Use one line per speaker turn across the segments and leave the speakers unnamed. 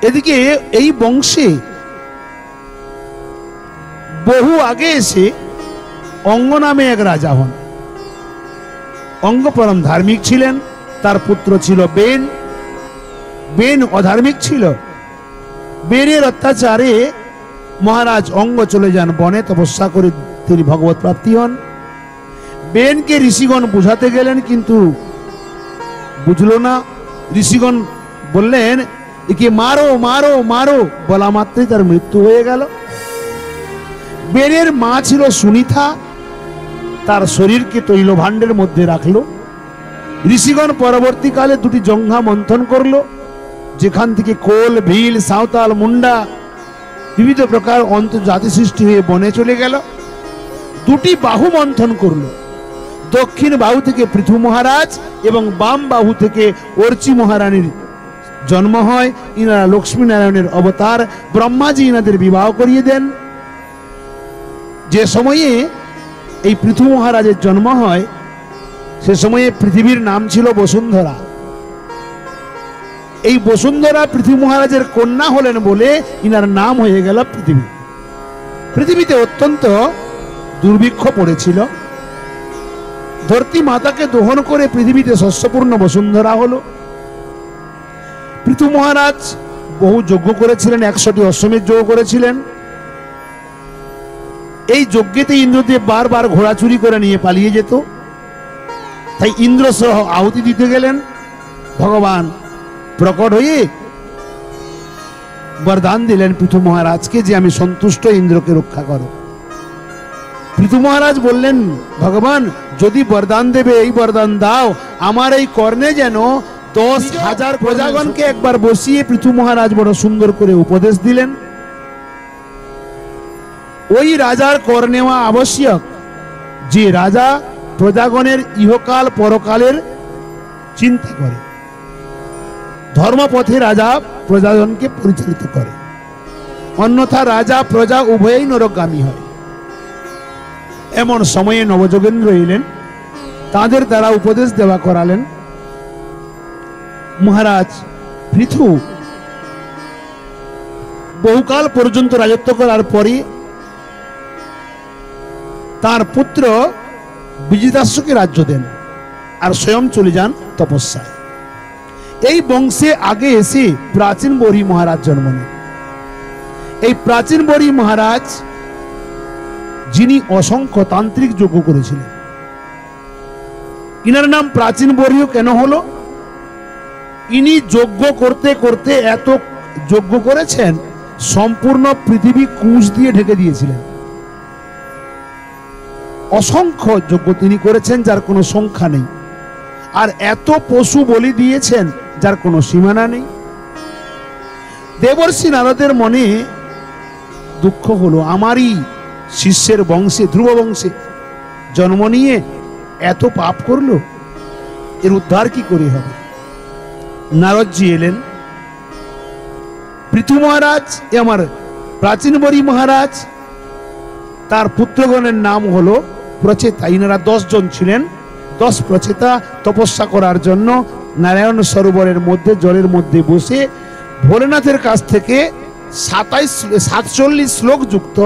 এদিকে এই বংশে বহু আগে এসে অঙ্গ নামে এক রাজা হন। অঙ্গ পরম ধার্মিক ছিলেন, তার পুত্র ছিল বেন। বেন অধার্মিক ছিল। বেনের অত্যাচারে মহারাজ অঙ্গ চলে যান বনে, তপস্যা করে তিনি ভগবত প্রাপ্তি হন। বেনকে ঋষিগণ বুঝাতে গেলেন, কিন্তু বুঝলো না। ঋষিগণ বললেন একে মারো মারো মারো, বলা মাত্রই তার মৃত্যু হয়ে গেল। বেনের মা ছিল সুনিতা, তার শরীরকে তৈল ভাণ্ডের মধ্যে রাখলো। ঋষিগণ পরবর্তীকালে দুটি জঙ্ঘা মন্থন করলো, যেখান থেকে কোল, ভিল, সাঁওতাল, মুন্ডা বিবিধ প্রকার অন্তর্জাতি সৃষ্টি হয়ে বনে চলে গেল। দুটি বাহু মন্থন করলো, দক্ষিণ বাহু থেকে পৃথু মহারাজ এবং বাম বাহু থেকে অর্চি মহারানীর জন্ম হয়। ইনারা লক্ষ্মী নারায়ণের অবতার। ব্রহ্মাজি ইনাদের বিবাহ করিয়ে দেন। যে সময়ে এই পৃথু মহারাজের জন্ম হয়, সে সময়ে পৃথিবীর নাম ছিল বসুন্ধরা। এই বসুন্ধরা পৃথু মহারাজের কন্যা হলেন বলে ইনার নাম হয়ে গেল পৃথিবী। পৃথিবীতে অত্যন্ত দুর্ভিক্ষ পড়েছিল। ধরতী মাতাকে দহন করে পৃথিবীতে শস্যপূর্ণ বসুন্ধরা হলো। পৃথু মহারাজ বহু যজ্ঞ করেছিলেন, 100টি অশ্বমেধ যজ্ঞ করেছিলেন। এই যজ্ঞেতে ইন্দ্রদেব বারবার ঘোড়া চুরি করে নিয়ে পালিয়ে যেত, তাই ইন্দ্র সহ আহুতি দিতে গেলেন। ভগবান প্রকট হয়ে বরদান দিলেন পৃথু মহারাজকে যে আমি সন্তুষ্ট, ইন্দ্রকে রক্ষা করো। পৃথু মহারাজ বললেন, ভগবান যদি বরদান দেবে এই বরদান দাও, আমার এই কর্ণে যেন 10,000 প্রজাগণকে একবার বসিয়ে পৃথু মহারাজ বড় সুন্দর করে উপদেশ দিলেন। ওই রাজার কর নেওয়া আবশ্যক, যে রাজা প্রজাগণের ইহকাল পরকালের চিন্তা করে। ধর্মপথে রাজা প্রজাগণকে পরিচালিত করে, অন্যথা রাজা প্রজা উভয়ই নরকগামী হয়। এমন সময়ে নবযোগেন্দ্র এলেন, তাদের দ্বারা উপদেশ দেওয়া করালেন। মহারাজ পৃথু বহুকাল পর্যন্ত রাজত্ব করার পরে তার পুত্র বিজিতাশ্বকে রাজ্য দেন আর স্বয়ং চলে যান তপস্যায়। এই বংশে আগে এসে প্রাচীন বরি মহারাজ জন্ম নেন। এই প্রাচীন বরি মহারাজ যিনি অসংখ্য তান্ত্রিক যজ্ঞ করেছিলেন। ইনার নাম প্রাচীন বরিও কেন হলো? ইনি যজ্ঞ করতে করতে এত যজ্ঞ করেছেন, সম্পূর্ণ পৃথিবী কুশ দিয়ে ঢেকে দিয়েছিলেন। অসংখ্য যজ্ঞ তিনি করেছেন, যার কোনো সংখ্যা নেই। আর এত পশু বলি দিয়েছেন, যার কোনো সীমানা নেই। দেবর্ষি নারদের মনে দুঃখ হলো, আমারই শিষ্যের বংশে, ধ্রুব বংশে জন্ম নিয়ে এত পাপ করলো, এর উদ্ধার কি করে হবে? নারদজি এলেন। পৃথু মহারাজ আমার প্রাচীন বরি মহারাজ, তার পুত্রগণের নাম হলো প্রচেতা। ইনারা 10 জন ছিলেন। 10 প্রচেতা তপস্যা করার জন্য নারায়ণ সরোবরের মধ্যে জলের মধ্যে বসে ভোলেনাথের কাছ থেকে 47 শ্লোক যুক্ত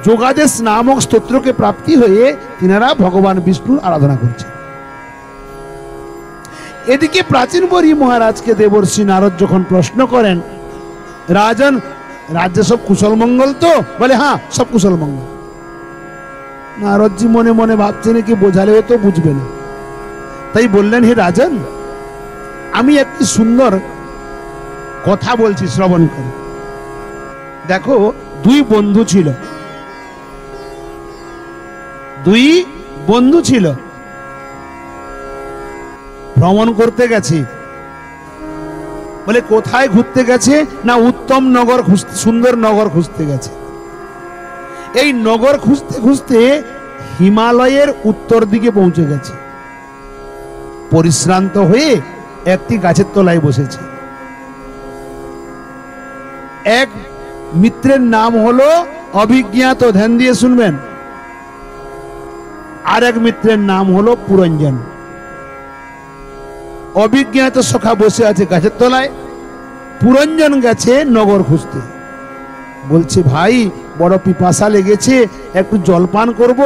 যোগাদেশ নামক স্তোত্রকে প্রাপ্তি হয়ে তিনারা ভগবান বিষ্ণুর আরাধনা করছেন। এদিকে প্রাচীন বরি মহারাজকে দেবর্ষি নারদ যখন প্রশ্ন করেন, রাজন রাজ্যে সব কুশল মঙ্গল তো? বলে হ্যাঁ, সব কুশল মঙ্গল। নারদজি মনে মনে ভাবছেন কি বোঝালেও তো বুঝবে না, তাই বললেন, হে রাজন, আমি একটি সুন্দর কথা বলছি, শ্রবণ করো। দেখো, 2 বন্ধু ছিল। 2 বন্ধু ছিল, ভ্রমণ করতে গেছে। বলে কোথায় ঘুরতে গেছে? না, উত্তম নগর খুঁজতে, সুন্দর নগর খুঁজতে গেছে। এই নগর খুঁজতে খুঁজতে হিমালয়ের উত্তর দিকে পৌঁছে গেছে। পরিশ্রান্ত হয়ে একটি গাছের তলায় বসেছে। এক মিত্রের নাম হলো অভিজ্ঞাত, ধ্যান দিয়ে শুনবেন। আর এক মিত্রের নাম হলো পুরঞ্জন। অভিজ্ঞাত সখা বসে আছে গাছের তলায়, পুরঞ্জন গেছে নগর খুঁজতে, বলছে ভাই বড় পিপাসা লেগেছে, একটু জলপান করব।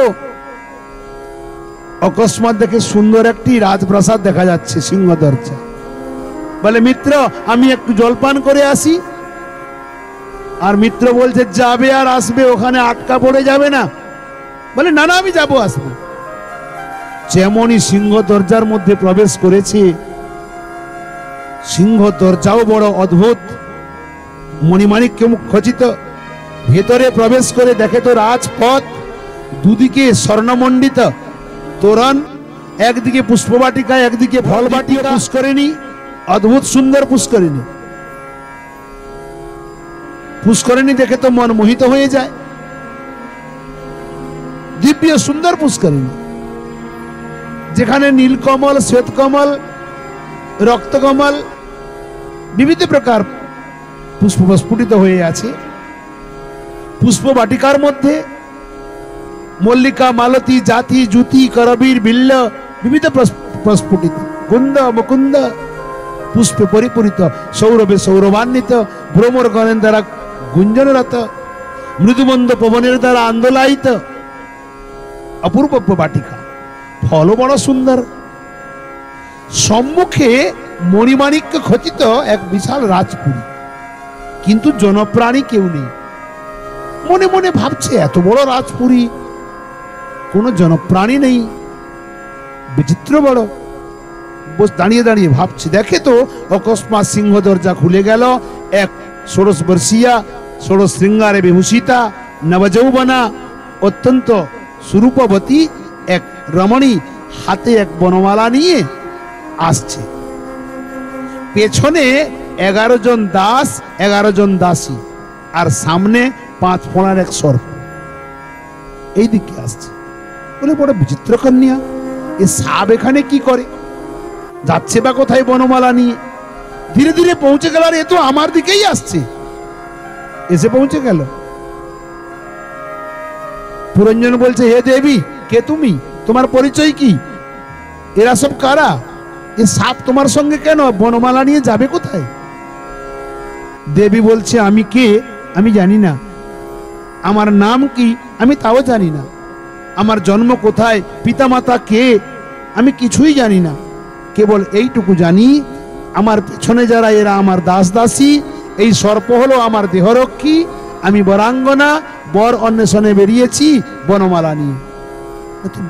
অকস্মাৎ দেখে সুন্দর একটি রাজপ্রাসাদ দেখা যাচ্ছে, সিংহ দরজা। বলে মিত্র আমি একটু জলপান করে আসি। আর মিত্র বলছে যাবে আর আসবে, ওখানে আটকা পড়ে যাবে না? বলে না না আমি যাবো আসবো। যেমনই সিংহ দরজার মধ্যে প্রবেশ করেছে, সিংহ দরজাও বড় অদ্ভুত, মণিমাণিক্য খচিত। ভেতরে প্রবেশ করে দেখে তো রাজপথ, দুদিকে স্বর্ণমণ্ডিত তোরণ, একদিকে পুষ্পবাটিকা, একদিকে ফলবাটিকা, পুষ্করিণী, অদ্ভুত সুন্দর পুষ্করিণী। পুষ্করিণী দেখে তো মন মোহিত হয়ে যায়, দিব্য সুন্দর পুষ্করিণী, যেখানে নীলকমল, শ্বেতকমল, রক্তকমল বিভিন্ন প্রকার পুষ্প প্রস্ফুটিত হয়ে আছে। পুষ্পবাটিকার মধ্যে মল্লিকা, মালতী, জাতি, জুতি, করবীর, বিল্ল বিবিধ প্রস্ফুটিত, কুন্দ, মুকুন্দ পুষ্পে পরিপূরিত, সৌরভে সৌরভান্বিত, ভ্রমর গণের দ্বারা গুঞ্জনরত, মৃদুমন্দ পবনের দ্বারা আন্দোলায়িত অপূর্ব বাটিকা। ফল বড় সুন্দর। সম্মুখে মণিমাণিক্য খচিত এক বিশাল রাজপুরী, কিন্তু জনপ্রাণী কেউ নেই। মনে মনে ভাবছে এত বড় রাজপুরী, কোনো জনপ্রাণী নেই, বিচিত্র বড়। দাঁড়িয়ে দাঁড়িয়ে ভাবছে, দেখে তো অকস্মাৎ সিংহ দরজা খুলে গেল। এক ষোড়শ বর্ষীয়া, ষোড়শ শৃঙ্গারে বিভূষিতা, নবযৌবনা, অত্যন্ত সুরূপবতী এক রমণী হাতে এক বনমালা নিয়ে আসছে। পেছনে 11 জন দাস, 11 জন দাসী, আর সামনে 5 ফোঁড়ার এক সর্প এই দিকে আসছে। বলে বড় বিচিত্র কন্যা, এ সাপ এখানে কি করে, যাচ্ছে বা কোথায় বনমালা নিয়ে? ধীরে ধীরে পৌঁছে গেল, আর এ তো আমার দিকেই আসছে। এসে পৌঁছে গেল। পুরঞ্জন বলছে হে দেবী, কে তুমি? তোমার পরিচয় কি? এরা সব কারা? এ সাপ তোমার সঙ্গে কেন? বনমালা নিয়ে যাবে কোথায়? দেবী বলছে আমি কে আমি জানি না, আমার নাম কি আমি তাও জানি না, আমার জন্ম কোথায়, পিতামাতা কে আমি কিছুই জানি না। কেবল এইটুকু জানি, আমার পেছনে যারা এরা আমার দাস দাসী, এই সর্প হলো আমার দেহরক্ষী, আমি বরাঙ্গনা, বর অন্বেষণে বেরিয়েছি বনমালা নিয়ে।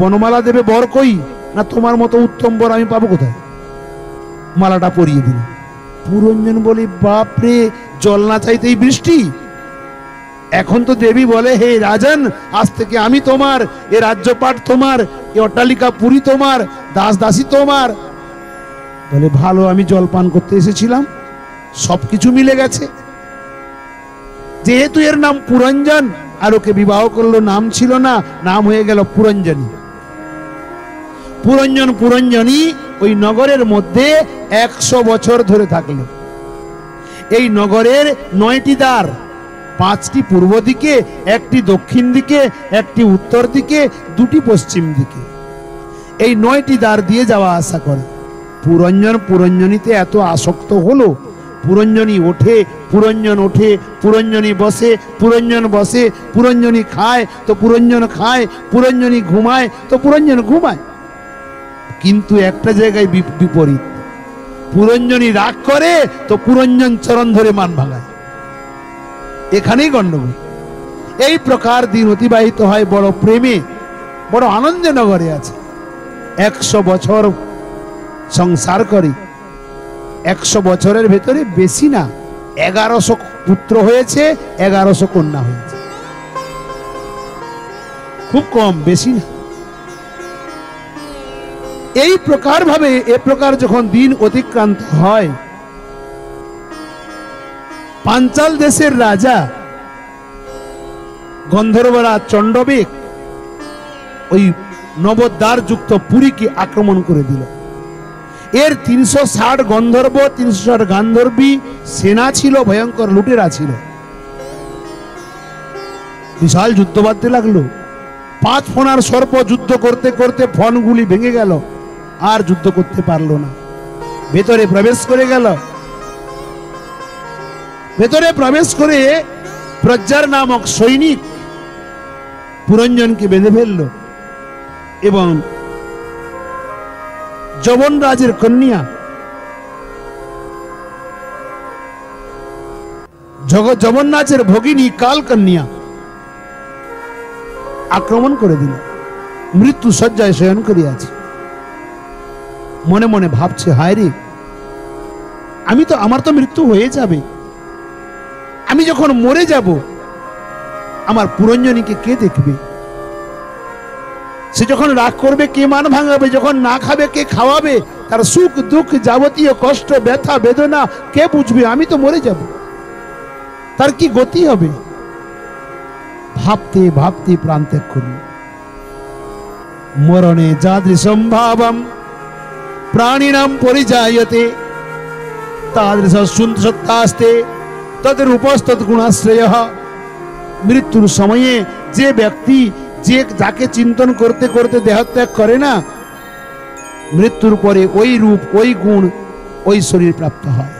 বনমালা দেবে বর কই? না তোমার মতো উত্তম বর আমি পাবো কোথায়? মালাটা পরিয়ে দিল। পুরঞ্জন বলি বাপরে, জল না চাইতেই বৃষ্টি। এখন তো দেবী বলে হে রাজন, আজ থেকে আমি তোমার, এ রাজ্যপাট তোমার, এ অট্টালিকা পুরী তোমার, দাস দাসী তোমার। বলে ভালো, আমি জলপান করতে এসেছিলাম, সবকিছু মিলে গেছে। যেহেতু এর নাম পুরঞ্জন, আর ওকে বিবাহ করলো, নাম ছিল না, নাম হয়ে গেল পুরঞ্জনী। পুরঞ্জন পুরঞ্জনী ওই নগরের মধ্যে 100 বছর ধরে থাকলো। এই নগরের 9টি দ্বার, 5টি পূর্ব দিকে, 1টি দক্ষিণ দিকে, 1টি উত্তর দিকে, 2টি পশ্চিম দিকে। এই 9টি দ্বার দিয়ে যাওয়া আসা করে। পুরঞ্জন পুরঞ্জনীতে এত আসক্ত হলো, পুরঞ্জনী ওঠে, পুরঞ্জন ওঠে, পুরঞ্জনী বসে, পুরঞ্জন বসে, পুরঞ্জনী খায় তো পুরঞ্জন খায়, পুরঞ্জনী ঘুমায় তো পুরঞ্জন ঘুমায়। কিন্তু একটা জায়গায় বিপরীত, পুরঞ্জনী রাগ করে তো পুরঞ্জন চরণ ধরে মান ভাঙায়। এখানেই গন্ডগোল। এই প্রকার দিন অতিবাহিত হয় বড় প্রেমে, বড় আনন্দে নগরে আছে। 100 বছর সংসার করে। 100 বছরের ভেতরে বেশি না, 1100 পুত্র হয়েছে, 1100 কন্যা হয়েছে। খুব কম, বেশি না। এই প্রকার ভাবে এ প্রকার যখন দিন অতিক্রান্ত হয়, পাঞ্চাল দেশের রাজা গন্ধর্বরা চণ্ডবেগ ওই নবদ্বার যুক্ত পুরীকে আক্রমণ করে দিল। এর 360 গন্ধর্ব, 360 গান্ধর্বী সেনা ছিল, ভয়ঙ্কর লুটেরা ছিল। বিশাল যুদ্ধ বাঁধতে লাগলো। 5 ফণার সর্প যুদ্ধ করতে করতে ফণগুলি ভেঙে গেল, আর যুদ্ধ করতে পারলো না, ভেতরে প্রবেশ করে গেল। ভেতরে প্রবেশ করে প্রজ্জার নামক সৈনিক পুরঞ্জনকে বেঁধে ফেলল এবং যবনরাজের কন্যা যবনরাজের ভগিনী কালকন্যা আক্রমণ করে দিল। মৃত্যু শয্যায় শয়ন করিয়াছে, মনে মনে ভাবছে, হায় রে, আমার তো মৃত্যু হয়ে যাবে। আমি যখন মরে যাব, আমার পুরঞ্জনীকে কে দেখবে? সে যখন রাগ করবে কে মান ভাঙাবে? যখন না খাবে কে খাওয়াবে? তার সুখ দুঃখ যাবতীয় কষ্ট ব্যথা বেদনা কে বুঝবে? আমি তো মরে যাব, তার কি গতি হবে? ভাবতে ভাবতে প্রাণ ত্যাগ করল। মরণে যাদৃশম ভাবম প্রাণিনাম পরিজায়তে তাদৃশ সত্যাস্তে তদের উপস্থিত গুণাশ্রয়। মৃত্যুর সময়ে যে ব্যক্তি যাকে চিন্তন করতে করতে দেহত্যাগ করে না, মৃত্যুর পরে ওই রূপ, ওই গুণ, ওই শরীর প্রাপ্ত হয়।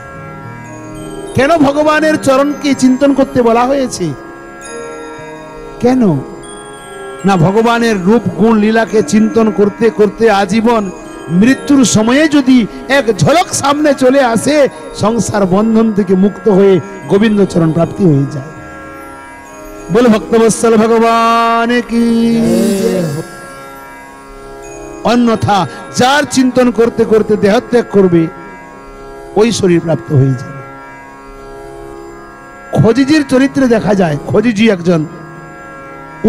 কেন ভগবানের চরণকে চিন্তন করতে বলা হয়েছে? কেন না ভগবানের রূপ গুণ লীলাকে চিন্তন করতে করতে আজীবন মৃত্যুর সময়ে যদি এক ঝলক সামনে চলে আসে, সংসার বন্ধন থেকে মুক্ত হয়ে গোবিন্দ চরণ প্রাপ্তি হয়ে যায়। বল ভক্তবৎসল ভগবান কি। অন্যথা যার চিন্তন করতে করতে দেহত্যাগ করবে, ওই শরীর প্রাপ্ত হয়ে যাবে। খজিজির চরিত্রে দেখা যায়, খজিজি একজন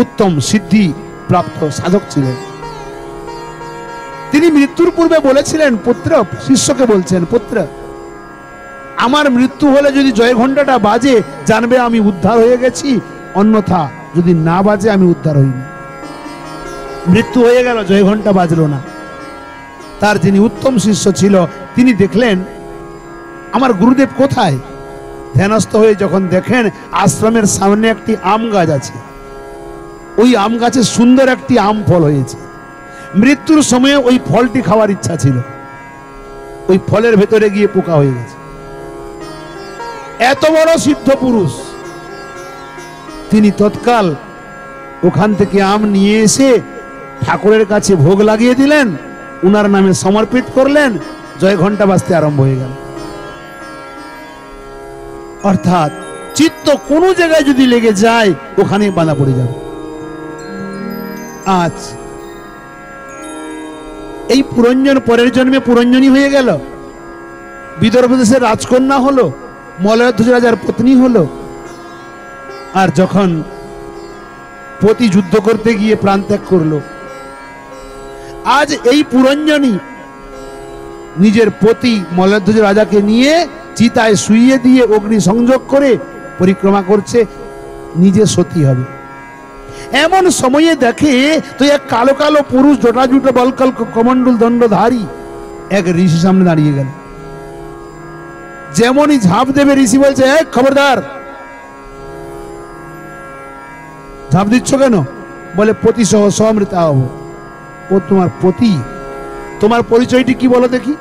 উত্তম সিদ্ধি প্রাপ্ত সাধক ছিলেন। তিনি মৃত্যুর পূর্বে বলেছিলেন, পুত্র, শিষ্যকে বলছেন, পুত্র, আমার মৃত্যু হলে যদি জয় ঘণ্টাটা বাজে, জানবে আমি উদ্ধার হয়ে গেছি, অন্যথা যদি না বাজে আমি উদ্ধার হইনি। মৃত্যু হয়ে গেল, জয় ঘণ্টা বাজলো না। তার যিনি উত্তম শিষ্য ছিল, তিনি দেখলেন আমার গুরুদেব কোথায়। ধ্যানস্থ হয়ে যখন দেখেন আশ্রমের সামনে একটি আম গাছ আছে, ওই আম গাছে সুন্দর একটি আম ফল হয়েছে। মৃত্যুর সময়ে ওই ফলটি খাওয়ার ইচ্ছা ছিল, ওই ফলের ভেতরে গিয়ে পোকা হয়ে গেছে। এত বড় সিদ্ধ পুরুষ, তিনি তৎকাল ওখান থেকে আম নিয়ে এসে ঠাকুরের কাছে ভোগ লাগিয়ে দিলেন, উনার নামে সমর্পিত করলেন, জয় ঘণ্টা বাজতে আরম্ভ হয়ে গেল। অর্থাৎ চিত্ত কোনো জায়গায় যদি লেগে যায়, ওখানে বাঁধা পড়ে যাবে। আজ এই পুরঞ্জন পরের জন্মে পুরঞ্জনী হয়ে গেল, বিদর্ভ দেশের রাজকন্যা হলো, মলয়ধ্বজ রাজার পত্নী হলো। আর যখন পতি যুদ্ধ করতে গিয়ে প্রাণ ত্যাগ করলো, আজ এই পুরঞ্জনী নিজের পতি মলয়ধ্বজ রাজাকে নিয়ে চিতায় শুইয়ে দিয়ে অগ্নি সংযোগ করে পরিক্রমা করছে, নিজে সতী হবে। এমন সময়ে দেখে তো এক কালো কালো পুরুষ জটাজুটো বলকল কমণ্ডল দণ্ডধারী এক ঋষি সামনে দাঁড়িয়ে গেল। যেমনই ঝাঁপ দেবে, ঋষি বলছে, এক খবরদার, ঝাঁপ দিচ্ছ কেন? বলে, পতি সহ সমৃতা হব। ও তোমার পতি? তোমার পরিচয়টি কি বলো দেখি?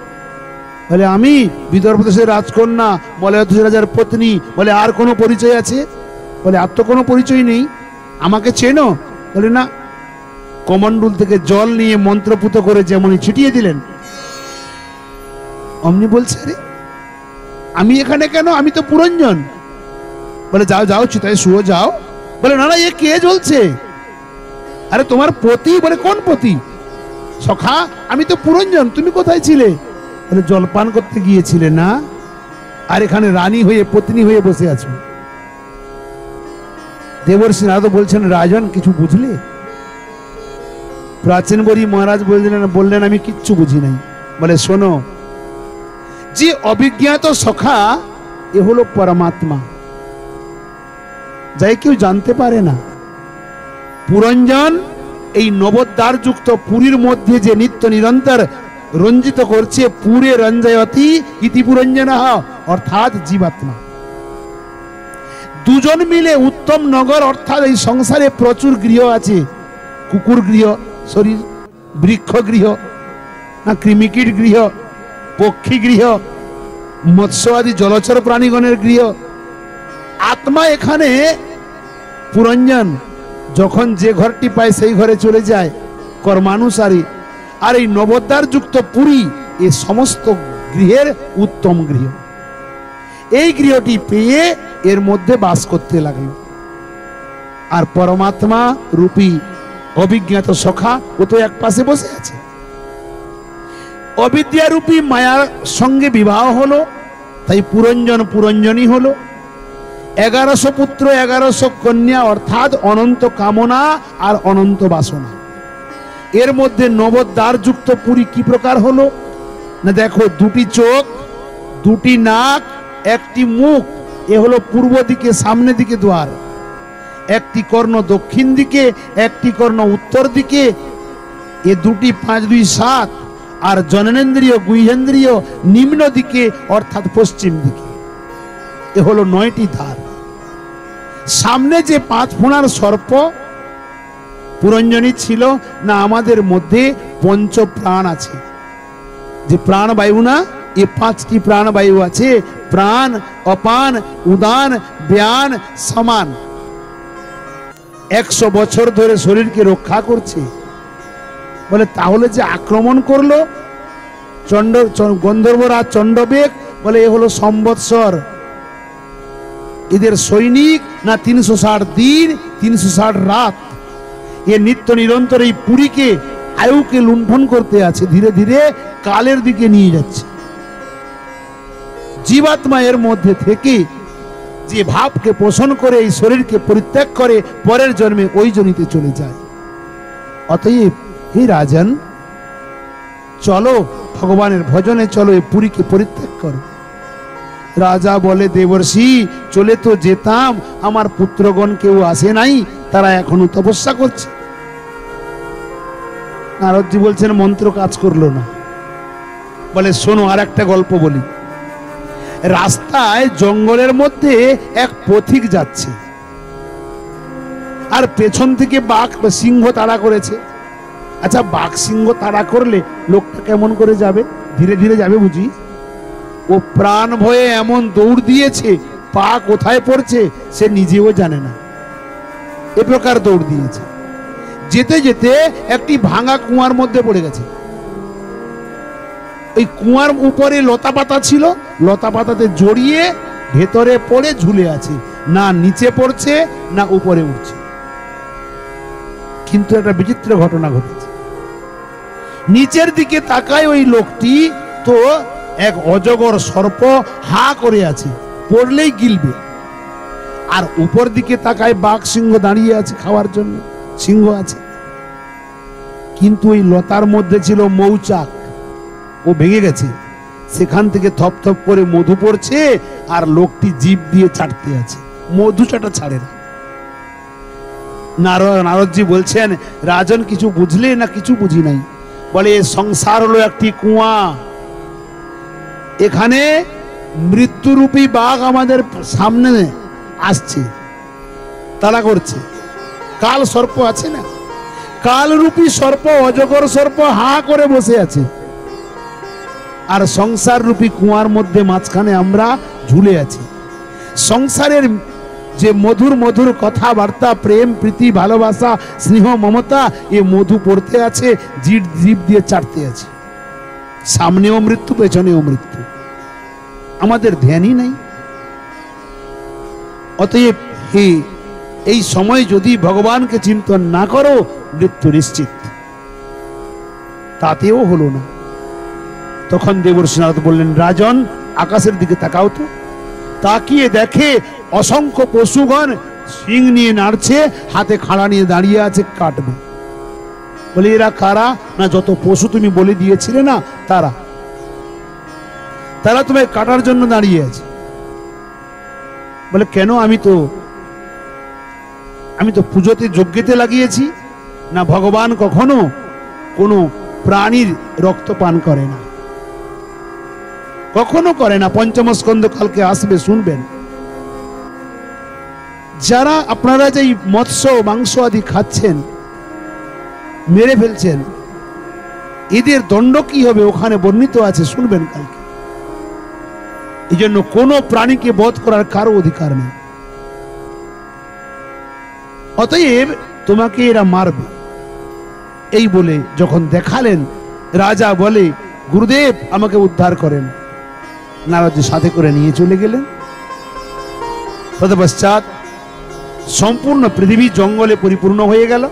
বলে, আমি বিদর্ভ দেশের রাজকন্যা, মলয়ধ্বজ রাজার পত্নী। বলে, আর কোনো পরিচয় আছে? বলে, আর তো কোনো পরিচয় নেই। আমাকে চেনো? বলে, না। কমণ্ডল থেকে জল নিয়ে মন্ত্রপুত করে যেমনই ছিটিয়ে দিলেন, অমনি বলছে, আরে আমি এখানে কেন? আমি তো পুরঞ্জন। বলে, যাও যাও, চিতায় শুয়ো, যাও। বলে, না না, এ কে জ্বলছে? আরে তোমার পতি। বলে, কোন পতি? সখা, আমি তো পুরঞ্জন, তুমি কোথায় ছিলে? বলে, জলপান করতে গিয়েছিলে না, আর এখানে রানী হয়ে পত্নী হয়ে বসে আছো। দেবর্ষি নারদ বলছেন, রাজন কিছু বুঝলে? প্রাচীন বরি মহারাজ বললেন, আমি কিচ্ছু বুঝি নাই। বলে, শোনো, যে অভিজ্ঞাত সখা, এ হলো পরমাত্মা, যাই কেউ জানতে পারে না। পুরঞ্জন এই নবদ্বার যুক্ত পুরীর মধ্যে যে নিত্য নিরন্তর রঞ্জিত করছে, পুরে রঞ্জয়তি ইতি পুরঞ্জনঃ, অর্থাৎ জীবাত্মা। দুজন মিলে উত্তম নগর, অর্থাৎ এই সংসারে প্রচুর গৃহ আছে। কুকুর গৃহ শরীর, বৃক্ষ গৃহ, না কৃমিকীট গৃহ, পক্ষী গৃহ, মৎস্য আদি জলচর প্রাণীগণের গৃহ, আত্মা এখানে পুরঞ্জন যখন যে ঘরটি পায় সেই ঘরে চলে যায় কর্মানুসারী। আর এই নবদ্বার যুক্ত পুরী এই সমস্ত গৃহের উত্তম গৃহ। এই গৃহটি পেয়ে এর মধ্যে বাস করতে লাগলো। আর পরমাত্মা রূপী অভিজ্ঞাত সখা ও তো এক পাশে বসে আছে। অবিদ্যা রূপী মায়ার সঙ্গে বিবাহ হলো, তাই পুরঞ্জন পুরঞ্জনী হলো। 1100 পুত্র 1100 কন্যা, অর্থাৎ অনন্ত কামনা আর অনন্ত বাসনা। এর মধ্যে নবদ্বার যুক্ত পুরী কি প্রকার হলো না, দেখো, 2টি চোখ, 2টি নাক, 1টি মুখ, এ হলো পূর্ব দিকে সামনে দিকে দ্বার। 1টি কর্ণ দক্ষিণ দিকে, 1টি কর্ণ উত্তর দিকে, এ 2টি 5 2 7, আর জননেন্দ্রিয় গুহেন্দ্রিয় নিম্ন দিকে অর্থাৎ পশ্চিম দিকে। এ হলো 9টি ধার। সামনে যে 5 ফোঁড়ার সর্প পুরঞ্জনী ছিল না, আমাদের মধ্যে পঞ্চ প্রাণ আছে। যে প্রাণবায়ু না, এ 5টি প্রাণবায়ু আছে, প্রাণ, অপান, উদান, ব্যান, সমান। 100 বছর ধরে শরীরকে রক্ষা করছে। বলে তাহলে যে আক্রমণ করলো গন্ধর্বরাজ চণ্ডবেগ, বলে এ হলো সম্বৎসর। এদের সৈনিক না 360 দিন 360 রাত, এ নিত্য নিরন্তর এই পুরীকে আয়ুকে লুণ্ঠন করতে আছে, ধীরে ধীরে কালের দিকে নিয়ে যাচ্ছে। জীবাত্মা এর মধ্যে থেকে যে ভাবকে পোষণ করে এই শরীরকে পরিত্যাগ করে পরের জন্মে ওই জনিতে চলে যায়। অতএব হে রাজন, চলো ভগবানের ভজনে চলো, এই পুরীকে পরিত্যাগ করো। রাজা বলে, দেবর্ষি চলে তো যেতাম, আমার পুত্রগণ কেউ আসে নাই, তারা এখনো তপস্যা করছে। নারদজি বলছেন মন্ত্র কাজ করলো না। বলে শোনো, আর একটা গল্প বলি। রাস্তায় জঙ্গলের মধ্যে এক পথিক যাচ্ছে, আর পেছন থেকে বাঘ বা সিংহ তাড়া করেছে। আচ্ছা, বাঘ সিংহ তাড়া করলে লোকটা কেমন করে যাবে? ধীরে ধীরে যাবে বুঝি? ও প্রাণ ভয়ে এমন দৌড় দিয়েছে, পা কোথায় পড়ছে সে নিজেও জানে না, এ প্রকার দৌড় দিয়েছে। যেতে যেতে একটি ভাঙা কুয়ার মধ্যে পড়ে গেছে। ওই কুয়ার উপরে লতা পাতা ছিল, লতা পাতাতে জড়িয়ে ভেতরে পড়ে ঝুলে আছে, না নিচে পড়ছে না উপরে উঠছে। কিন্তু একটা বিচিত্র ঘটনা ঘটেছে। নিচের দিকে তাকায় ওই লোকটি, তো এক অজগর সর্প হা করে আছে, পড়লেই গিলবে। আর উপর দিকে তাকায় বাঘ সিংহ দাঁড়িয়ে আছে খাওয়ার জন্য, সিংহ আছে। কিন্তু ওই লতার মধ্যে ছিল মৌচাক, ও ভেঙে গেছে, সেখান থেকে থপ থপ করে মধু পড়ছে, আর লোকটি জিভ দিয়ে চাটতে আছে, মধু চাটা ছাড়ে না। নারদজি বলছেন, রাজন কিছু বুঝলে না? কিছু বুঝি নাই। বলে সংসার হলো একটি কুয়া, এখানে মৃত্যুরূপী বাঘ আমাদের সামনে আসছে, তাড়া করছে। কাল সর্প আছে না, কালরূপী সর্প, অজগর সর্প হা করে বসে আছে। আর সংসার রূপী কুয়ার মধ্যে মাঝখানে আমরা ঝুলে আছি। সংসারের যে মধুর মধুর কথাবার্তা, প্রেম প্রীতি ভালোবাসা স্নেহ মমতা, এ মধু পড়তে আছে, জিভ দিয়ে চাটতে আছে। সামনেও মৃত্যু, পেছনেও মৃত্যু, আমাদের ধ্যানই নাই। অতএব হে, এই সময় যদি ভগবানকে চিন্তন না করো, মৃত্যু নিশ্চিত। তাতেও হলো না। তখন দেবর্ষি নারদ বললেন, রাজন আকাশের দিকে তাকাও তো। তাকিয়ে দেখে অসংখ্য পশুগণ সিং নিয়ে নাড়ছে, হাতে খাড়া নিয়ে দাঁড়িয়ে আছে, কাটবে। বলে এরা কারা? না, যত পশু তুমি বলে দিয়েছিলে না, তারা তোমায় কাটার জন্য দাঁড়িয়ে আছে। বলে কেন? আমি তো পুজোতে যজ্ঞেতে লাগিয়েছি না। ভগবান কখনো কোনো প্রাণীর রক্ত পান করে না, কখনো করে না। পঞ্চম স্কন্ধ কালকে আসবে, শুনবেন। যারা আপনারা যে মৎস্য মাংস আদি খাচ্ছেন, মেরে ফেলছেন, এদের দণ্ড কি হবে ওখানে বর্ণিত আছে, শুনবেন কালকে। এই জন্য কোনো প্রাণীকে বধ করার কারো অধিকার নেই। অতএব তোমাকে এরা মারবে। এই বলে যখন দেখালেন, রাজা বলে, গুরুদেব আমাকে উদ্ধার করেন। নারদজি সাথে করে নিয়ে চলে গেলেন। তৎপশ্চাৎ সম্পূর্ণ পৃথিবী জঙ্গলে পরিপূর্ণ হয়ে গেল।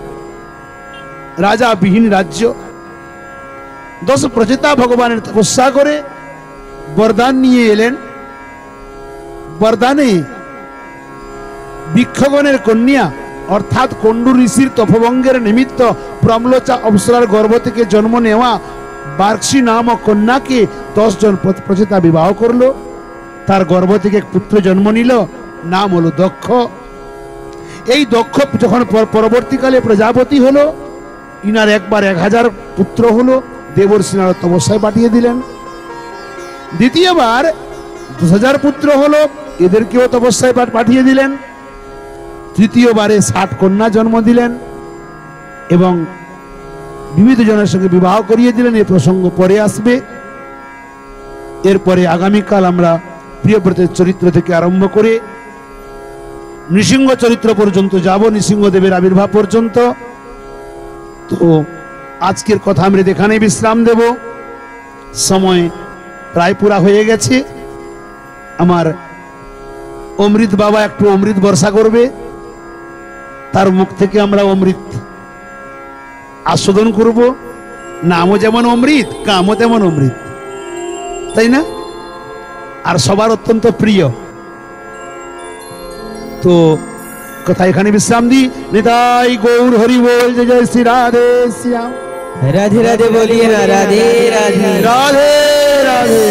রাজা বিহীন রাজ্য। 10 প্রচেতা ভগবানের তপস্যা করে বরদান নিয়ে এলেন। বরদানে বৃক্ষগণের কন্যা অর্থাৎ কণ্ডু ঋষির তপভঙ্গের নিমিত্ত প্রমলোচা অপ্সরার গর্ভ থেকে জন্ম নেওয়া বার্ষী নামক কন্যাকে 10 জন প্রচেতা বিবাহ করলো। তার গর্ভ থেকে এক পুত্র জন্ম নিল, নাম হলো দক্ষ। এই দক্ষ যখন পরবর্তীকালে প্রজাপতি হলো, ইনার একবার 1000 পুত্র হলো। দেবর্ষি নারদ তপস্যায় পাঠিয়ে দিলেন। দ্বিতীয়বার 10,000 পুত্র হলো, এদেরকেও তপস্যায় পাঠিয়ে দিলেন। তৃতীয়বারে 60 কন্যা জন্ম দিলেন এবং বিবিধ জনের সঙ্গে বিবাহ করিয়ে দিলেন। এই প্রসঙ্গ পরে আসবে। এরপরে আগামীকাল আমরা প্রিয়ব্রতের চরিত্র থেকে আরম্ভ করে নৃসিংহ চরিত্র পর্যন্ত যাব, নৃসিংহদেবের আবির্ভাব পর্যন্ত। তো আজকের কথা আমরা এখানে বিশ্রাম দেব। সময় প্রায় পুরা হয়ে গেছে। আমার অমৃত বাবা একটু অমৃত বর্ষা করবে, তার মুখ থেকে আমরা অমৃত আস্বাদন করব। নামও যেমন অমৃত, কামও তেমন অমৃত, তাই না? আর সবার অত্যন্ত প্রিয়। তো কথা এখানে বিশ্রাম দিই। নিতাই গৌর হরি বল। জয় জয় শ্রী রাধে শ্যাম।
রাধে রাধে বলিয়ে না, রাধে রাধে
রাধে রাধে।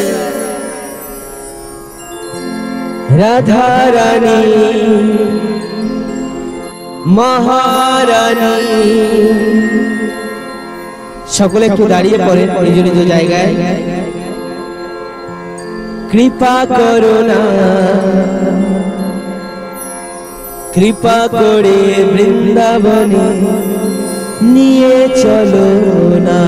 রাধা রানী মহারানী। সকলে একটু দাঁড়িয়ে পড়েন নিজ নিজ জায়গায়। কৃপা করো না, কৃপা করে বৃন্দাবনে নিয়ে চলো না।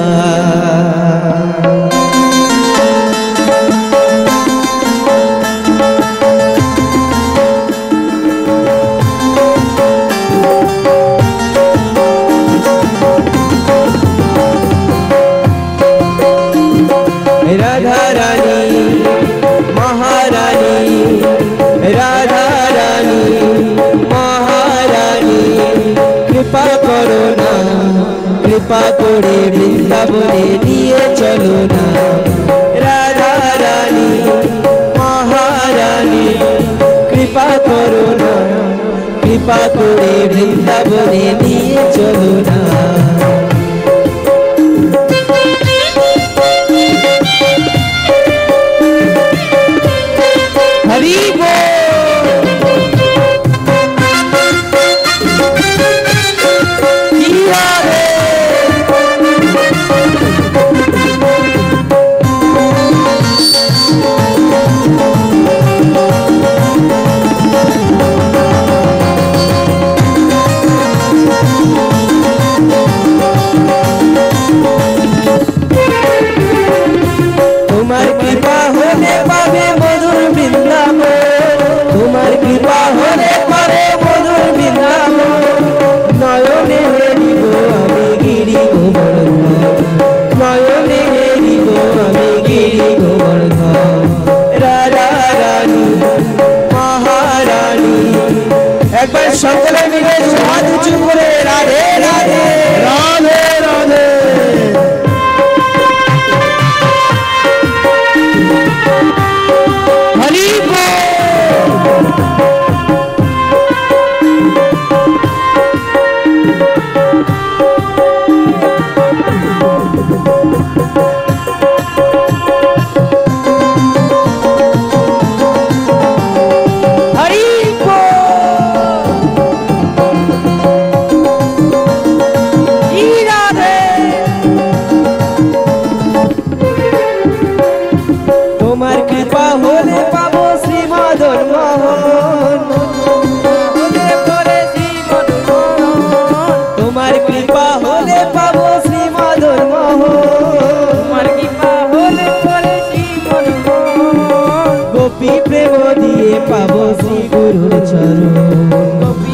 রাধা রানী মহারানী, রাধা রানী মহারানী, কৃপা করো না, কৃপা করে বৃন্দাবনে নিয়ে চলো না। রাধা রানী মহারানী, কৃপা করো না, কৃপা করে বৃন্দাবনে নিয়ে চলো না। হরি তোমার কৃপা হলে পাবে মধুর বৃন্দাবন, তোমার কৃপা হলে পাবে মধুর বৃন্দাবন। নয়নে হেরিব আমি গিরি গোবর্ধন, নয়নে হেরিব আমি গিরি গোবর্ধন। রাধা রানী মহারানী, একবার সকলে মিলে হাত উঁচু করে রাধে রাধে
রাধে রাধে।
হরি তোমার কৃপা হলে পাবো শ্রী মদন মোহন, তোমার কৃপা হলে পাবো শ্রী মদন মোহন, তোমার কৃপা হলে পরে শ্রী মদন মোহন। গোপী প্রেম দিয়ে পাবো শ্রী গুরুর চরণ, গোপী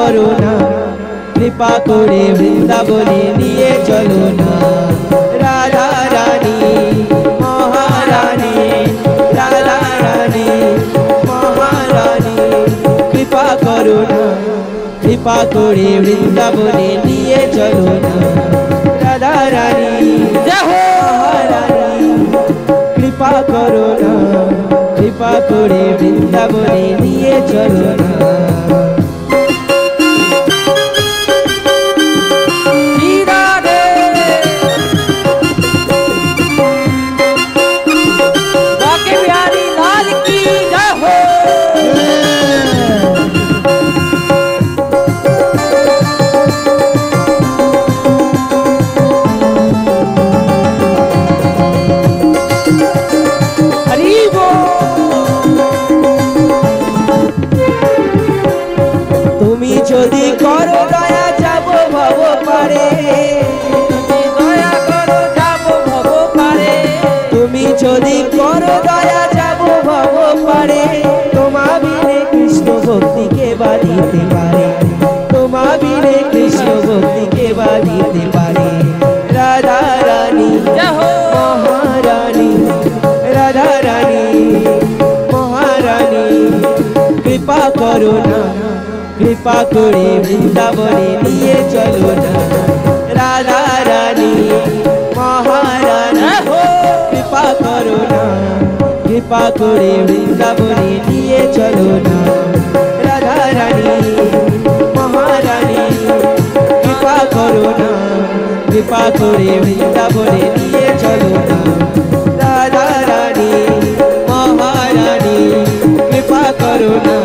করো না, কৃপা করে বৃন্দাবনে নিয়ে চলো না। রাধা রানী মহারানী, রাধা রানী মহারানী, কৃপা করো না, কৃপা করে বৃন্দাবনে নিয়ে চলো না। রাধা রানী মহারানী, কৃপা করো না, কৃপা করে বৃন্দাবনে নিয়ে চলো না। যদি করো দয়া যাব ভব পারে, দয়া করো যাব ভব পারে, তুমি যদি করো দয়া যাব ভব পারে। তোমা বিনে কৃষ্ণ ভক্তিকে বাঁধিতে পারে, তোমা বিনে কৃষ্ণ ভক্তিকে বাঁধিতে পারে। রাধা রানী মহারানী, রাধা রানী মহারানী, কৃপা করো না, কৃপা করে বৃন্দাবনে নিয়ে চলো না। রাধা রানী মহারানী, কৃপা করো না, কৃপা করে বৃন্দাবনে নিয়ে চলো না। রাধা রানী মহারানী, কৃপা করো না, কৃপা করে বৃন্দাবনে নিয়ে চলো না। রাধা রানী মহারানী, কৃপা করো না,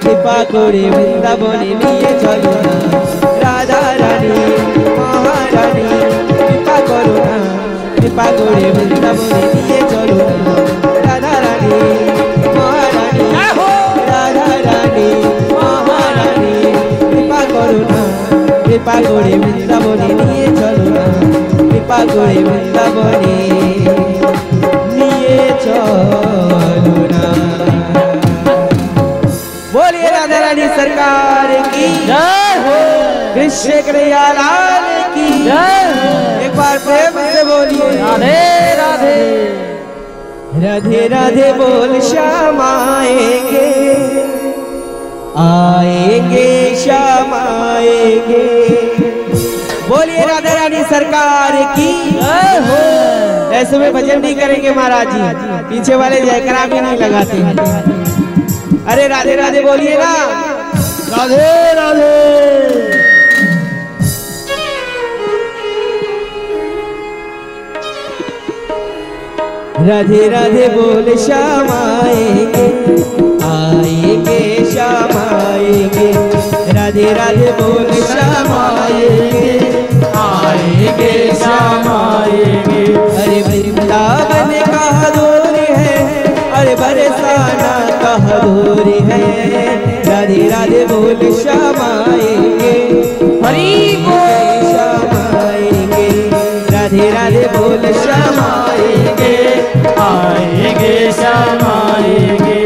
কৃপা করে বৃন্দাবনে নিয়ে চলো না। রাধা রানী মহারানী, কৃপা করো না, কৃপা করে বৃন্দাবনে নিয়ে চলো না। রাধা রানী মহারানী, রাধা রানী মহারানী, কৃপা করো না, কৃপা করে বৃন্দাবনে নিয়ে চলো না। কৃপা করে বৃন্দাবনে নিয়ে চলো না। बोलिए राधा रानी सरकार की जय हो, कृष्ण कन्हैया लाल की जय हो। एक बार प्रेम से बोलिए राधे राधे। राधे राधे बोल श्याम आएंगे, आएंगे श्याम आएंगे। बोलिए राधा रानी सरकार की जय हो। ऐसे में भजन नहीं करेंगे महाराज जी, पीछे वाले जयकारा भी नहीं लगाते हैं। अरे राधे राधे बोलिए ना।
राधे राधे।
राधे राधे बोल श्याम आएंगे, आएंगे श्याम आएंगे। राधे राधे बोल श्याम आएंगे, आएंगे श्याम आएंगे। अरे वृंदावन कहाँ दूर है, अरे बरसाना कहाँ दूर है। राधे राधे बोल श्याम आएंगे, हरि बोल श्याम आएंगे। राधे राधे बोल श्याम आएंगे, आएंगे श्याम आएंगे।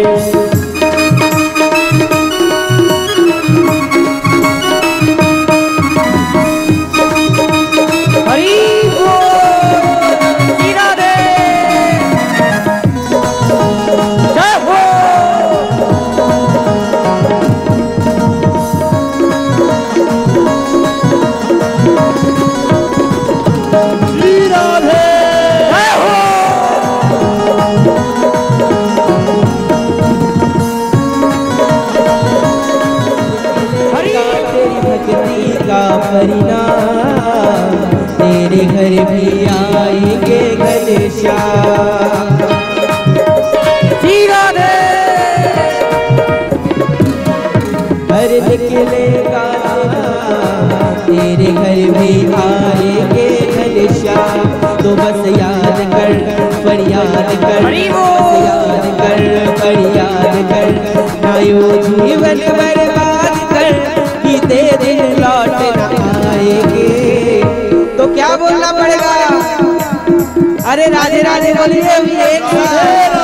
परिणाम तेरे घर भी आएंगे घनश्याम। हर निकलेगा तेरे घर भी आएंगे घनश्याम। तो बस याद कर फरियाद कर, बस याद कर फरियाद कर। ना यो जीवन बर्बाद कर कि तेरे दिन लौट न आएंगे। तो क्या बोलना पड़ेगा? अरे राधे राधे बोलिए एक साथ।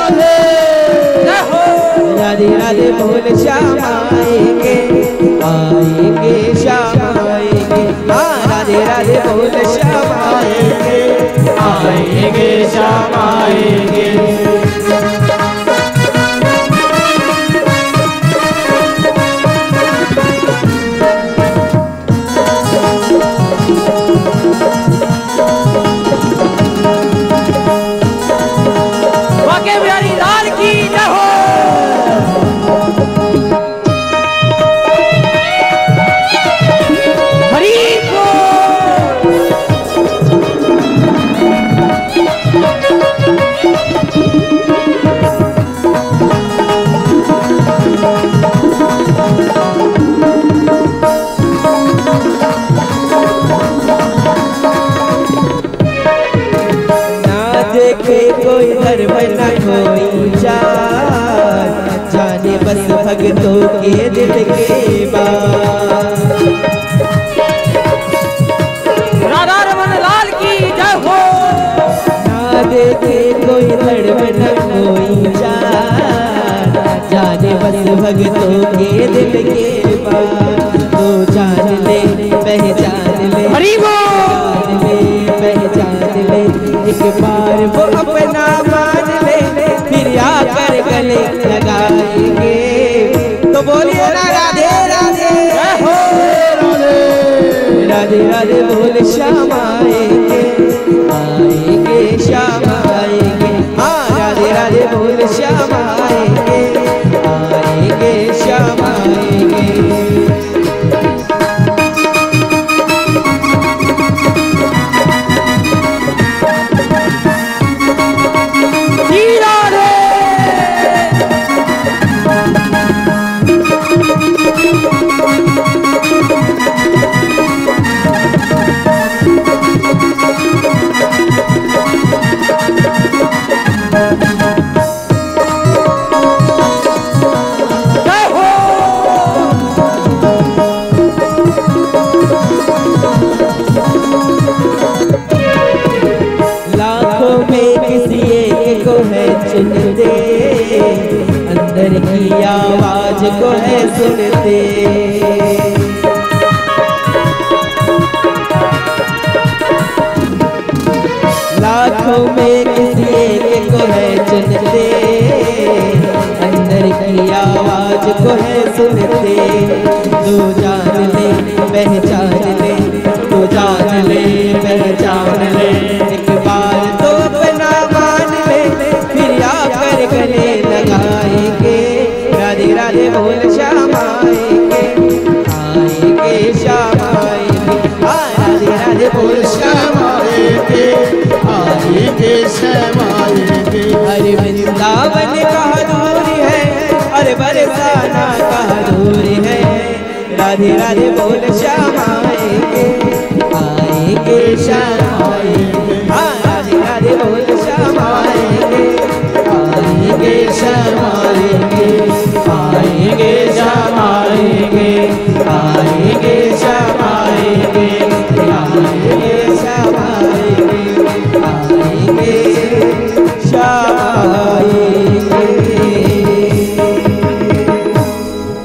राधे राधे बोल श्याम आएंगे, आएंगे आएंगे श्याम आएंगे।
बांके बिहारी लाल की जय हो। हरि बोल।
ना देखे कोई धर्म न कोई जान, जाने बस भक्तों के दिल के बात।
राधा रमन लाल की जय हो।
ना देखे कोई धर्म न कोई जान, जाने बस भक्तों के दिल के बात। तो जान ले पहचान ले,
हरि बोल।
पहचान ले, एक बार वो अपना मान ले, फिर आकर गले लगाएंगे। तो बोलिए ना राधे राधे
हो।
राधे राधे बोल श्याम आएंगे, आएंगे श्याम आएंगे। हाँ राधे राधे बोल श्याम आएंगे, आएंगे श्याम आएंगे। लाखों में किसी एक को है चुनते, अंदर की आवाज को है सुनते। लाखों में किसी एक को है चुनते, अंदर की आवाज को है सुनते। तू जान ले पहचान ले, तू जान ले पहचान ले, एक बार तो अपना मान ले, फिर आकर गले लगाएंगे। राधे राधे बोल श्याम आएंगे, आएंगे श्याम आएंगे। हाँ राधे राधे बोल श्याम आएंगे, आएंगे श्याम आएंगे। अरे वृंदावन कहाँ दूर है, अरे बरसाना कहाँ दूर है। राधे राधे बोल श्याम आएंगे, आएंगे श्याम आएंगे। हाँ राधे राधे बोल श्याम आएंगे, आएंगे श्याम आएंगे, आएंगे श्याम आएंगे, आएंगे श्याम आएंगे, आएंगे श्याम आएंगे, आएंगे श्याम आएंगे।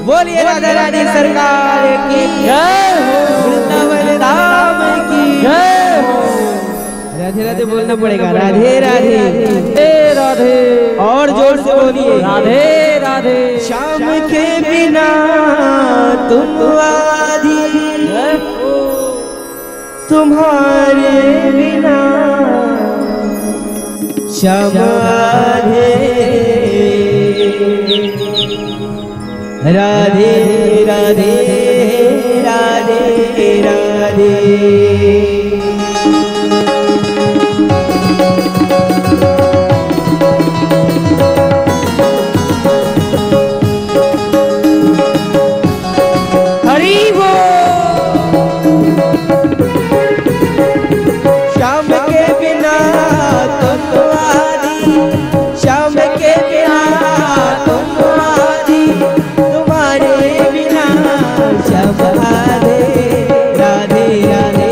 बोलिए राधा रानी सरकार की
जय हो।
वृंदावन धाम की
जय हो।
राधे राधे बोलना पड़ेगा। राधे राधे
राधे राधे।
और जोर से बोलिए
राधे राधे।
शाम के बिना तुम आधी, तुम्हारे बिना श्याम आधे। राधे राधे राधे राधे। श्याम के बिना तुम आधी, श्याम के बिना तुम आधी, तुम्हारे बिना श्याम आधे। राधे राधे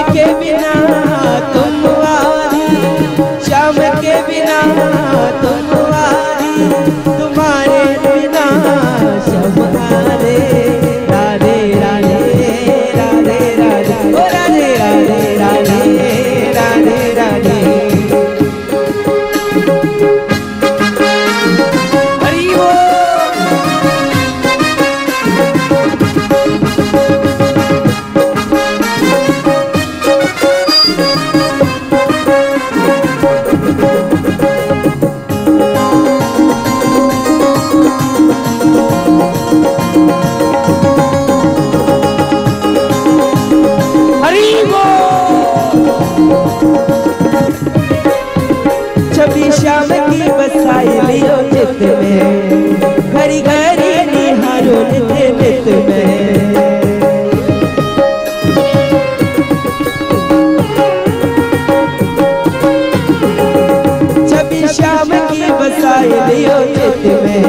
के बिना तुम वारी, श्याम के बिना तुम वारी, तुम्हारे बिना सब हारे। राधे राधे राधे राधे ओ राधे राधे राधे राधे राधे। हरि बोल। छवि श्याम की बसाई लियो चित में, घड़ी घड़ी निहारो नित नित में। छवि श्याम की बसाई लियो चित में,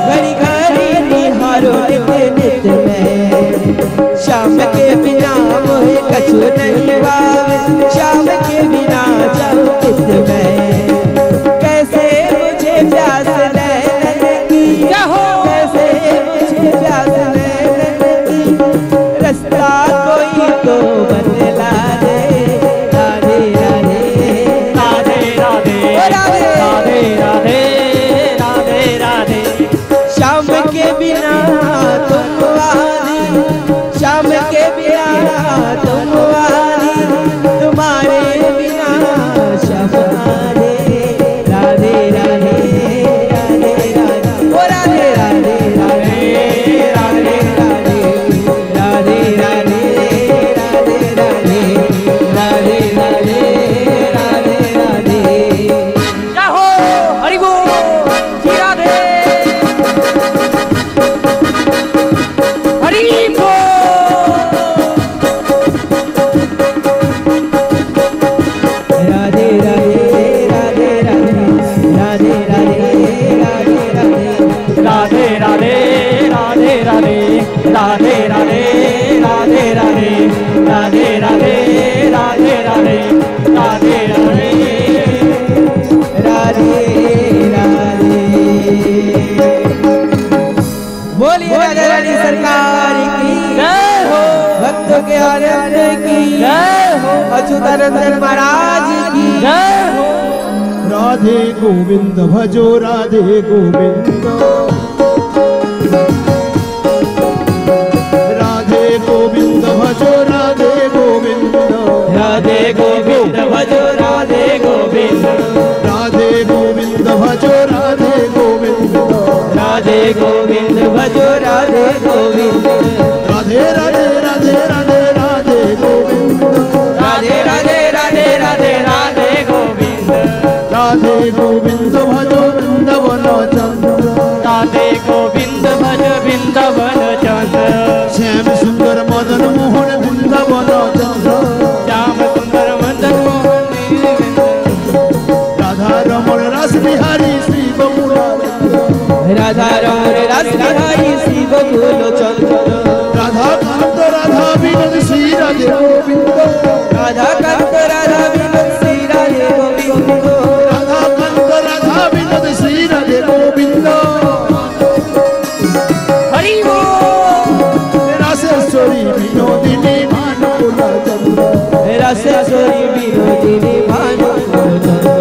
घड़ी घड़ी निहारो नित नित में। श्याम के बिना मोहे कछु नहीं भावे, श्याम के बिना जाओ चित में। कैसे मुझे प्यास नैनन की, कैसे मुझे प्यास नैनन की, रास्ता कोई तो बतला दे। राधे राधे
राधे राधे
राधे
राधे राधे राधे राधे।
श्याम के बिना तुम वाली, श्याम के बिना तुम वाली, तुम्हारे बिना श्याम हारे। राधे राधे राधे राधे ओ राधे राधे राधे राधे राधे राधे राधे राधे राधे राधे राधे राधे राधे।
जय हो हरि बोल श्री राधे हरि बोल।
राधे राधे राधे राधे राधे राधे राधे राधे।
राधे राधे राधे राधे राधे राधे राधे राधे राधे राधे राधे राधे राधे राधे।
राधे राधे। बोलिए राधा रानी सरकार की
जय हो
भक्तों के आनंद की
जय हो
अच्युतानंद महाराज की
जय हो।
राधे गोविंद भजो राधे गोविंद, राधे गोविंद भजो राधे गोविंद,
राधे गोविंद भजो राधे गोविंद,
राधे गोविंद भजो राधे गोविंद,
राधे गोविंद भजो राधे गोविंद।
राधे राधे राधे राधे राधे गोविंद,
राधे राधे राधे राधे राधे गोविंद।
राधे गोविंद भजो वृंदावन चंद्र,
राधे गोविंद भज वृंदावन चंद्र,
श्याम सुंदर मदन मोहन वृंदावन चंद्र,
श्याम सुंदर मदन मोहन
राधा रमण रस बिहारी श्री बमुरारी,
राधा रमण रस बिहारी श्री बकुल चंद्र,
राधा कांत राधा विनोद श्री राधे गोविंद,
राधा कांत राधा विनोद श्री राधे गोविंद,
राधा कांत राधा विनोद श्री राधे गोविंद,
हरि बोल।
रासेश्वरी विनोदिनी भानुकुल चंद्र,
रसेश्वरी विनोदिनी भानुकुल चंद्र,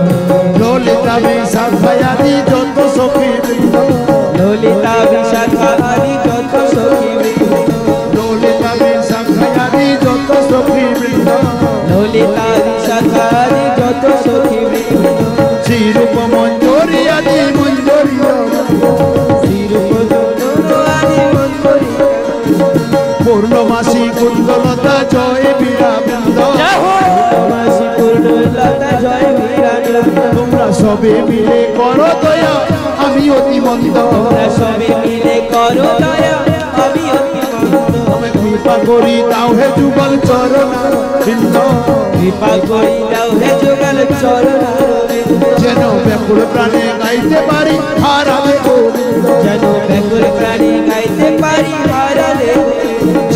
ललिता विशाखायादि যত সখী বৃন্দ,
ललिता विशाखा आदि যত সখী বৃন্দ,
ললিতা বিশাখায়াদি যত সখী বৃন্দ,
ललिता विशाखा आदि যত সখী বৃন্দ,
শ্রীরূপ মঞ্জরি আদি মঞ্জরি,
শ্রীরূপ জনন আদি মঞ্জরি,
পূর্ণমাসী কুন্দলতা জয় বীরা বৃন্দ,
जय हो
তমাসি পূর্ণলতা জয় বীরানন্দ।
তোমরা সবে মিলে করো দয়া আমি অতি মন্দ,
তোমরা সবে মিলে করো দয়া আমি অতি মন্দ।
আমি কৃপা করি তাও হে যুগল চরণ বৃন্দ,
কৃপা করি দাও হে যুগল চরণ বৃন্দ।
যেন ব্যাকুল প্রাণে গাইতে পারি হারালে গোবিন্দ,
যেন ব্যাকুল প্রাণী গাইতে পারি হারালে গোবিন্দ।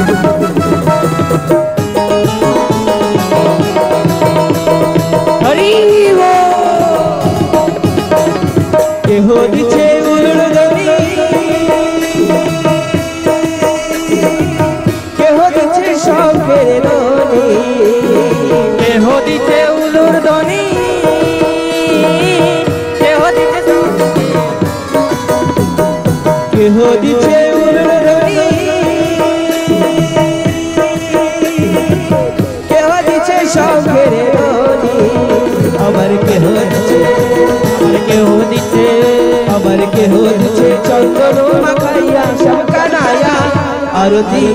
ধ্বনি
কেহ দিছে উলুর ধ্বনি কেহ দিছে
কেহ দিছে উলুর ধ্বনি কেহ দিছে শঙ্খের ধ্বনি আবার কেহ দিছে আবার কেহ দিছে চন্দন মাখাইয়া শঙ্করায়া আরতি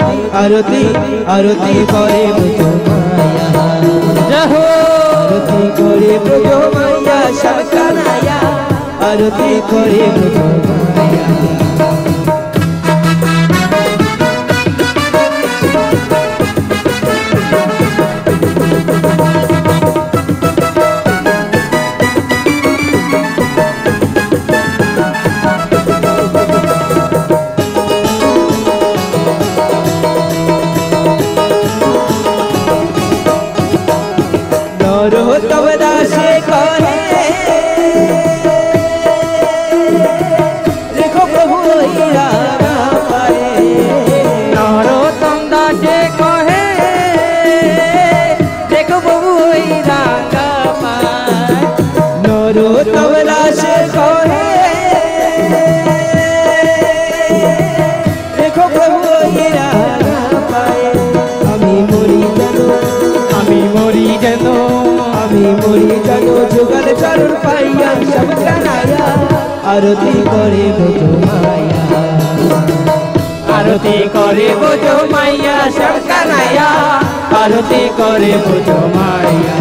আরতি আরতি করে ব্রজ মায়া আরতি করে ব্রজ মায়া শঙ্করায়া আরতি করে ব্রজ মায়া नरोत्तम दासे कहे देखो प्रभु रामा पाए
नरोत्तम दासे कहे देखो प्रभु रांगा पाए
नरोत्तम दासे कहे देखो प्रभु रामा पाए আমি মরি জানো যুগল চরণ পাইয়া শঙ্করায়া আরতি করে ব্রজ মায়া
आरती करे बोझो माइया शंकराया आरती करे बोझो माइया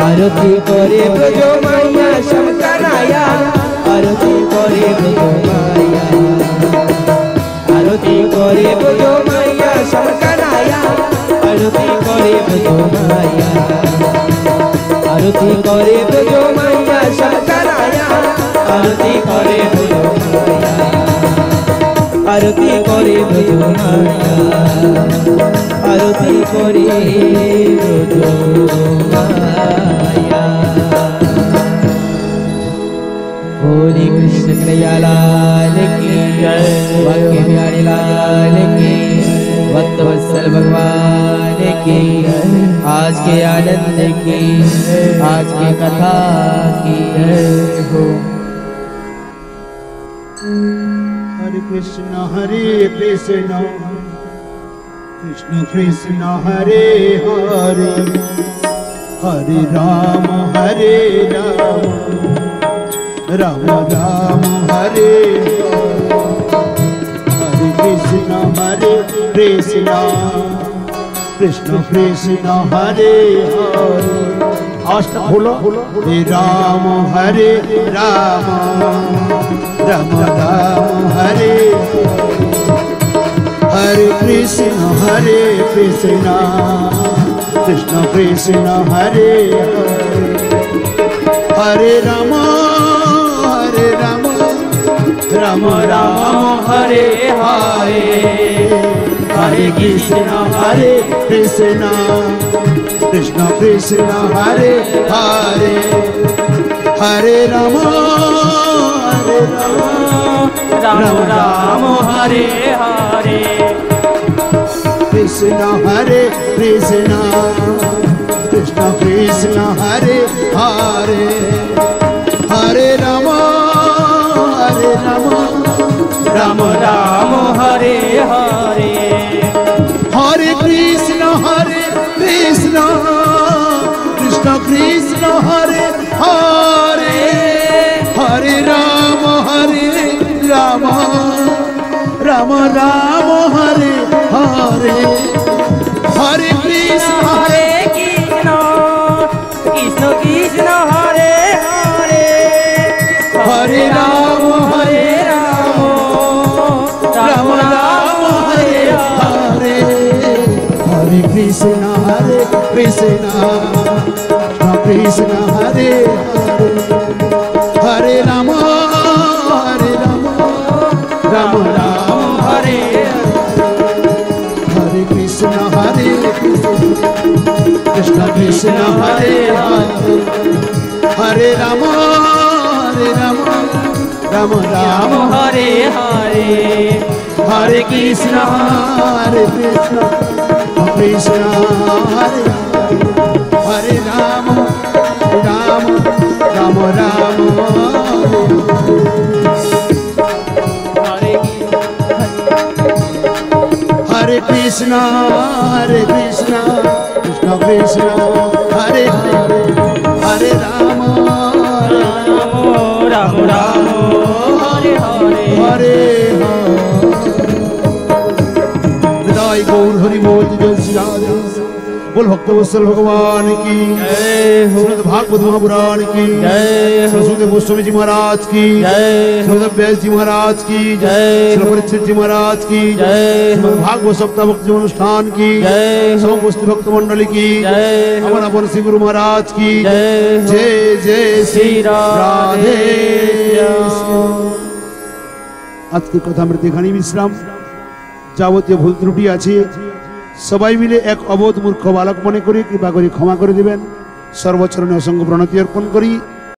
आरती करे ब्रज माया शंकराया आरती करे ब्रज माया आरती करे ब्रज माया शंकराया आरती करे ब्रज माया आरती करे ब्रज माया शंकराया आरती करे ब्रज माया आरती करे ब्रज माया आरती करे ब्रज माया हरे कृष्ण कन्हैया लाल की जय वाक्य बिहारी लाल की भक्तवत्सल भगवान की आज के आनंद की आज की कथा की जय हो।
हरे कृष्ण कृष्ण कृष्ण हरे हरे हरे राम राम राम हरे हरे कृष्ण कृष्ण कृष्ण हरे हरे अष्ट बोलो हरे राम राम राम हरे हरे कृष्ण कृष्ण कृष्ण हरे हरे हरे राम राम राम हरे हरे हरे कृष्ण कृष्ण कृष्ण हरे हरे हरे राम
राम राम हरे हरे
कृष्ण कृष्ण कृष्ण हरे हरे हरे राम
राम राम हरे हरे
हरे कृष्ण कृष्ण कृष्ण हरे हरे हरे राम राम राम हरे हरे हरे कृष्ण
कृष्ण कृष्ण हरे हरे
हरे राम राम राम हरे हरे हरे कृष्ण कृष्ण हरे हरे हरे राम राम राम
हरे
हरे कृष्ण कृष्ण कृष्ण हरे हरे हरे राम राम
राम हरे हरे
हरे कृष्ण কৃষ্ণ হরে হরে রাম রাম রাম রাম হরে কৃষ্ণ কৃষ্ণ কৃষ্ণ হরে হরে হরে রাম
রাম রাম হরে হরে
হরে हृदय गौर हरि बोल जय श्री राधे बोल भक्तवत्सल भगवान की
जय हो
श्रीमद् भागवत महापुराण की
जय हो
सरस्वती गोस्वामी जी महाराज की
जय हो
श्रीमद् व्यास जी महाराज की
जय
श्री
हो
परीक्षित जी महाराज की
जय हो
श्रीमद् भागवत सप्ताह भक्ति अनुष्ठान की
जय हो
समस्त भक्त मंडली की
जय हो
अपन अपन श्री गुरु महाराज की
जय हो
जय जय श्री राधे आज की कथा मृत एखानेই বিশ্রাম যাবতীয় ভুল ত্রুটি আছে সবাই মিলে এক অবোধ মূর্খ বালক মনে করে কৃপা করে ক্ষমা করে দিবেন সর্বচরণে অসংখ্য প্রণতি অর্পণ করি।